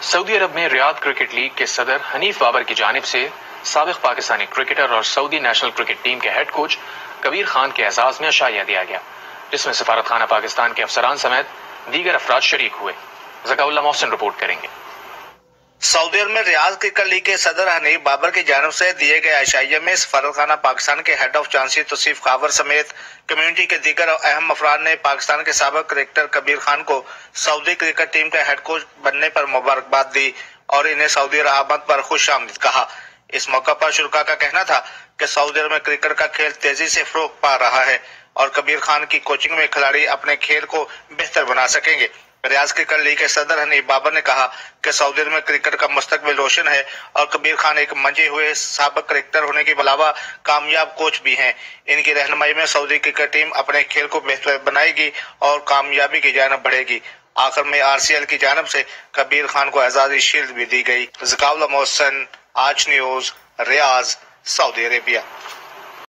سعودی عرب میں ریاض cricket league کے صدر حنیف بابر کی جانب سے سابق پاکستانی کرکٹر اور سعودی نیشنل کرکٹ ٹیم کے ہیڈ کوچ کبیر خان کے اعزاز میں عشائیہ دیا گیا، جس میں سفارت خانہ پاکستان کے افسران سمیت دیگر افراد شریک ہوئے۔ ذکا اللہ محسن رپورٹ کریں گے۔ سعودی عرب میں ریاض کرکٹ لیگ کے صدر حنیف بابر کی جانب سے دیے گئے عشائیہ میں سفارت خانہ پاکستان کے ہیڈ آف چانسلر توصیف خاور سمیت کمیونٹی کے دیگر اہم افراد نے پاکستان کے سابق کرکٹر کبیر خان کو سعودی کرکٹ ٹیم کا ہیڈ کوچ بننے پر مبارکباد دی اور انہیں سعودی عرب آمد پر خوش آمدید کہا۔ اس موقع پر شرکاء کا کہنا تھا کہ سعودی عرب میں کرکٹ کا کھیل تیزی سے فروغ پا رہا ہے اور کبیر خان کی کوچنگ میں کھلاڑی اپنے کھیل کو بہتر بنا سکیں گے۔ ریاض کرکٹ لیگ کے صدر حنیف بابر نے کہا کہ سعودی عرب میں کرکٹ کا مستقبل روشن ہے اور کبیر خان ایک منجے ہوئے سابق کرکٹر ہونے کے علاوہ کامیاب کوچ بھی ہیں۔ ان کی رہنمائی میں سعودی کرکٹ ٹیم اپنے کھیل کو بہتر بنائے گی اور کامیابی کی جانب بڑھے گی۔ آخر میں RCL کی جانب سے کبیر خان کو اعزازی شیلڈ بھی دی گئی۔ ذکا اللہ محسن، آج نیوز، ریاض، سعودی عربیہ۔